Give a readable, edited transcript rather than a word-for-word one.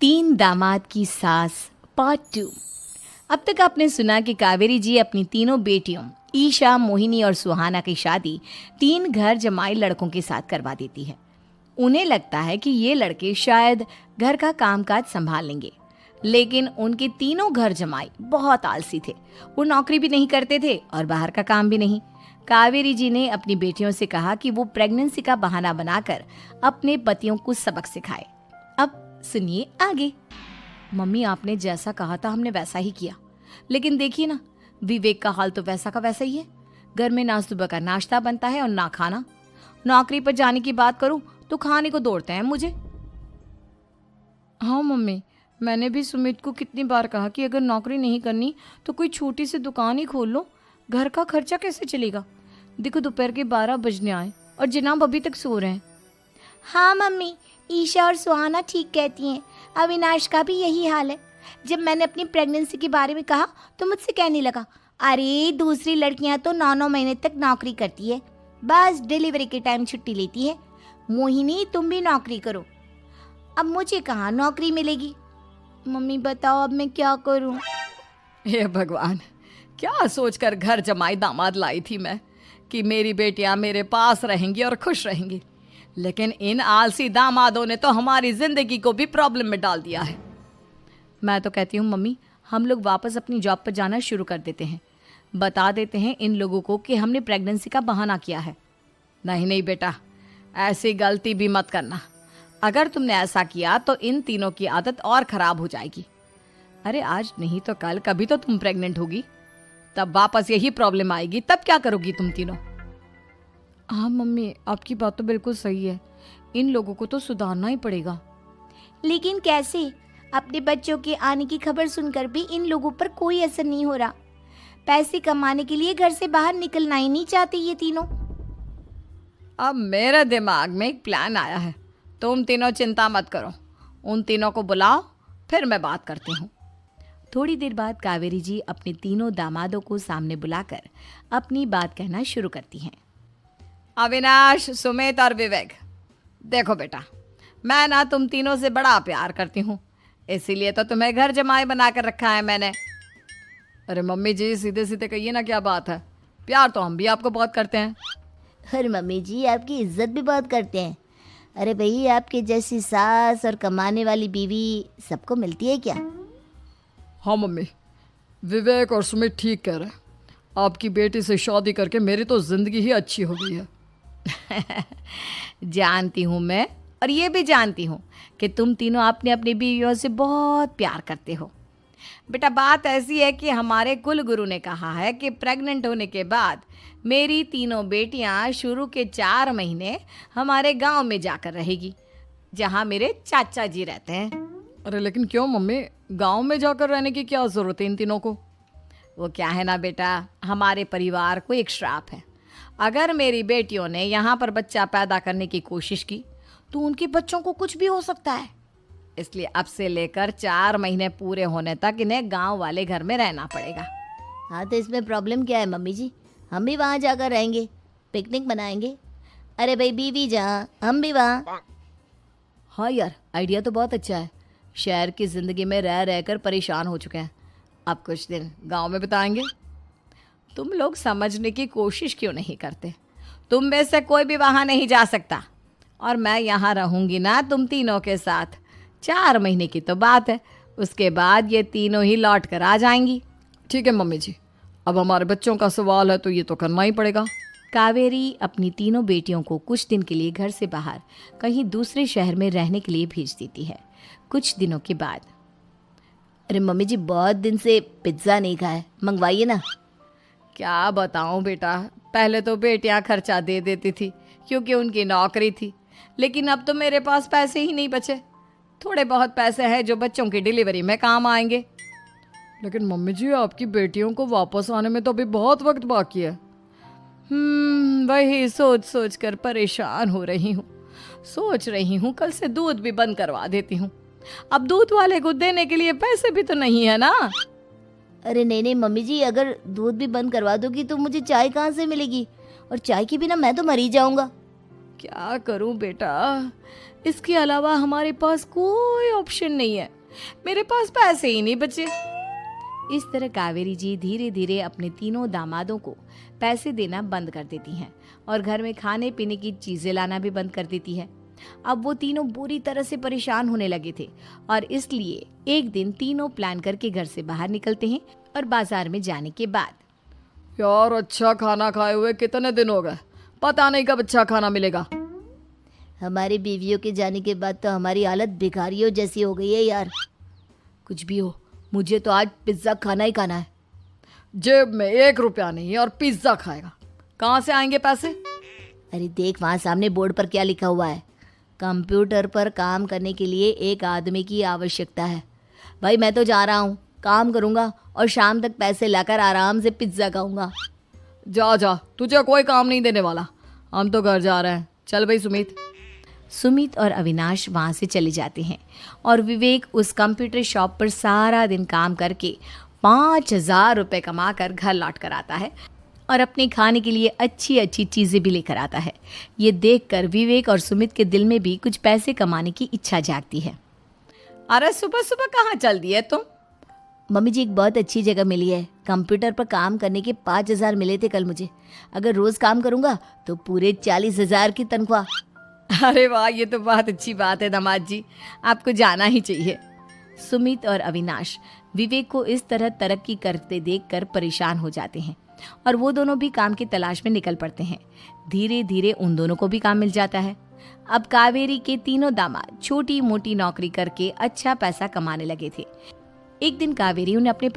तीन दामाद की सास पार्ट 2। अब तक आपने सुना कि कावेरी जी अपनी तीनों बेटियों ईशा, मोहिनी और सुहाना की शादी तीन घर जमाई लड़कों के साथ करवा देती है। उन्हें लगता है कि ये लड़के शायद घर का कामकाज संभाल लेंगे, लेकिन उनके तीनों घर जमाई बहुत आलसी थे। वो नौकरी भी नहीं करते थे और बाहर का काम भी नहीं। कावेरी जी ने अपनी बेटियों से कहा कि वो प्रेगनेंसी का बहाना बनाकर अपने पतियों को सबक सिखाए। अब सुनिए आगे। मम्मी, आपने जैसा कहा था हमने वैसा ही किया, लेकिन देखिए ना, विवेक का हाल तो वैसा का वैसा ही है। घर में ना सुबह का नाश्ता बनता है और ना खाना। नौकरी पर जाने की बात करूं तो खाने को दौड़ते हैं मुझे। हाँ मम्मी, मैंने भी सुमित को कितनी बार कहा कि अगर नौकरी नहीं करनी तो कोई छोटी सी दुकान ही खोल लो, घर का खर्चा कैसे चलेगा। देखो दोपहर के 12 बजने आए और जनाब अभी तक सो रहे हैं। हाँ मम्मी, ईशा और सुहाना ठीक कहती हैं। अविनाश का भी यही हाल है। जब मैंने अपनी प्रेगनेंसी के बारे में कहा तो मुझसे कहने लगा, अरे दूसरी लड़कियां तो 9-9 महीने तक नौकरी करती है, बस डिलीवरी के टाइम छुट्टी लेती है। मोहिनी, तुम भी नौकरी करो। अब मुझे कहाँ नौकरी मिलेगी। मम्मी बताओ अब मैं क्या करूँ। हे भगवान, क्या सोचकर घर जमाई दामाद लाई थी मैं कि मेरी बेटियां मेरे पास रहेंगी और खुश रहेंगी, लेकिन इन आलसी दामादों ने तो हमारी जिंदगी को भी प्रॉब्लम में डाल दिया है। मैं तो कहती हूँ मम्मी, हम लोग वापस अपनी जॉब पर जाना शुरू कर देते हैं। बता देते हैं इन लोगों को कि हमने प्रेगनेंसी का बहाना किया है। नहीं नहीं बेटा, ऐसी गलती भी मत करना। अगर तुमने ऐसा किया तो इन तीनों की आदत और ख़राब हो जाएगी। अरे आज नहीं तो कल कभी तो तुम प्रेग्नेंट होगी, तब वापस यही प्रॉब्लम आएगी। तब क्या करोगी तुम तीनों। हाँ मम्मी, आपकी बात तो बिल्कुल सही है। इन लोगों को तो सुधारना ही पड़ेगा। लेकिन कैसे? अपने बच्चों के आने की खबर सुनकर भी इन लोगों पर कोई असर नहीं हो रहा। पैसे कमाने के लिए घर से बाहर निकलना ही नहीं चाहते ये तीनों। अब मेरे दिमाग में एक प्लान आया है। तुम तीनों चिंता मत करो, उन तीनों को बुलाओ, फिर मैं बात करती हूँ। थोड़ी देर बाद कावेरी जी अपने तीनों दामादों को सामने बुलाकर अपनी बात कहना शुरू करती हैं। अविनाश, सुमित और विवेक, देखो बेटा, मैं ना तुम तीनों से बड़ा प्यार करती हूँ, इसीलिए तो तुम्हें घर जमाई बना कर रखा है मैंने। अरे मम्मी जी, सीधे सीधे कहिए ना, क्या बात है। प्यार तो हम भी आपको बहुत करते हैं। अरे मम्मी जी, आपकी इज्जत भी बहुत करते हैं। अरे भाई, आपके जैसी सास और कमाने वाली बीवी सबको मिलती है क्या? हाँ मम्मी, विवेक और सुमित ठीक कह रहे हैं। आपकी बेटी से शादी करके मेरी तो ज़िंदगी ही अच्छी हो गई है। जानती हूँ मैं, और ये भी जानती हूँ कि तुम तीनों अपने अपनी बीवियों से बहुत प्यार करते हो। बेटा, बात ऐसी है कि हमारे कुल गुरु ने कहा है कि प्रेग्नेंट होने के बाद मेरी तीनों बेटियां शुरू के 4 महीने हमारे गांव में जाकर रहेगी, जहां मेरे चाचा जी रहते हैं। अरे लेकिन क्यों मम्मी, गांव में जाकर रहने की क्या ज़रूरत है इन तीनों को। वो क्या है ना बेटा, हमारे परिवार को एक श्राप है। अगर मेरी बेटियों ने यहाँ पर बच्चा पैदा करने की कोशिश की तो उनके बच्चों को कुछ भी हो सकता है। इसलिए अब से लेकर 4 महीने पूरे होने तक इन्हें गांव वाले घर में रहना पड़ेगा। हाँ तो इसमें प्रॉब्लम क्या है मम्मी जी? हम भी वहाँ जाकर रहेंगे, पिकनिक मनाएंगे। अरे भाई, बीवी जहाँ हम भी वहाँ। हाँ यार, आइडिया तो बहुत अच्छा है। शहर की ज़िंदगी में रह रहकर परेशान हो चुके हैं, अब कुछ दिन गांव में बिताएंगे। तुम लोग समझने की कोशिश क्यों नहीं करते। तुम में से कोई भी वहाँ नहीं जा सकता, और मैं यहाँ रहूँगी ना तुम तीनों के साथ। 4 महीने की तो बात है, उसके बाद ये तीनों ही लौट कर आ जाएंगी। ठीक है मम्मी जी, अब हमारे बच्चों का सवाल है तो ये तो करना ही पड़ेगा। कावेरी अपनी तीनों बेटियों को कुछ दिन के लिए घर से बाहर कहीं दूसरे शहर में रहने के लिए भेज देती है। कुछ दिनों के बाद, अरे मम्मी जी, बहुत दिन से पिज्ज़ा नहीं खाया, मंगवाइए ना। क्या बताऊं बेटा, पहले तो बेटियां खर्चा दे देती थी क्योंकि उनकी नौकरी थी, लेकिन अब तो मेरे पास पैसे ही नहीं बचे। थोड़े बहुत पैसे हैं जो बच्चों की डिलीवरी में काम आएंगे। लेकिन मम्मी जी, आपकी बेटियों को वापस आने में तो अभी बहुत वक्त बाकी है। वही सोच सोच कर परेशान हो रही हूँ। सोच रही हूँ कल से दूध भी बंद करवा देती हूँ। अब दूध वाले को देने के लिए पैसे भी तो नहीं है ना। अरे नहीं नहीं मम्मी जी, अगर दूध भी बंद करवा दोगी तो मुझे चाय कहाँ से मिलेगी, और चाय के बिना मैं तो मर ही जाऊंगा। क्या करूं बेटा, इसके अलावा हमारे पास कोई ऑप्शन नहीं है, मेरे पास पैसे ही नहीं बचे। इस तरह कावेरी जी धीरे धीरे अपने तीनों दामादों को पैसे देना बंद कर देती हैं और घर में खाने पीने की चीजें लाना भी बंद कर देती है। अब वो तीनों बुरी तरह से परेशान होने लगे थे और इसलिए एक दिन तीनों प्लान करके घर से बाहर निकलते हैं और बाजार में जाने के बाद यार अच्छा खाना खाए हुए कितने दिन हो गए, पता नहीं कब अच्छा खाना मिलेगा। हमारी बीवियों के जाने के बाद तो हमारी हालत भिखारियों जैसी हो गई है यार। कुछ भी हो, मुझे तो आज पिज्ज़ा खाना ही खाना है। जेब में 1 रुपया नहीं और पिज्जा खाएगा, कहाँ से आएंगे पैसे? अरे देख वहाँ सामने बोर्ड पर क्या लिखा हुआ है, कंप्यूटर पर काम करने के लिए एक आदमी की आवश्यकता है। भाई मैं तो जा रहा हूँ, काम करूँगा और शाम तक पैसे लाकर आराम से पिज्ज़ा खाऊंगा। जा जा, तुझे कोई काम नहीं देने वाला, हम तो घर जा रहे हैं। चल भाई सुमित। सुमित और अविनाश वहाँ से चले जाते हैं और विवेक उस कंप्यूटर शॉप पर सारा दिन काम करके 5,000 रुपये कमा कर घर लौट कर आता है और अपने खाने के लिए अच्छी अच्छी चीज़ें भी लेकर आता है। ये देखकर विवेक और सुमित के दिल में भी कुछ पैसे कमाने की इच्छा जागती है। अरे सुबह सुबह कहाँ चल दिए तुम? मम्मी जी एक बहुत अच्छी जगह मिली है, कंप्यूटर पर काम करने के 5,000 मिले थे कल मुझे। अगर रोज़ काम करूँगा तो पूरे 40,000 की तनख्वाह। अरे वाह, ये तो बहुत अच्छी बात है दामाद जी, आपको जाना ही चाहिए। सुमित और अविनाश विवेक को इस तरह तरक्की करते देखकर परेशान हो जाते हैं और वो दोनों भी काम की तलाश में निकल पड़ते हैं। धीरे धीरे उन दोनों को भी काम मिल जाता है। अब कावेरी के तीनों दामाद छोटी मोटी नौकरी करके अच्छा पैसा कमाने लगे थे। एक दिन कावेरी उन्हें अपने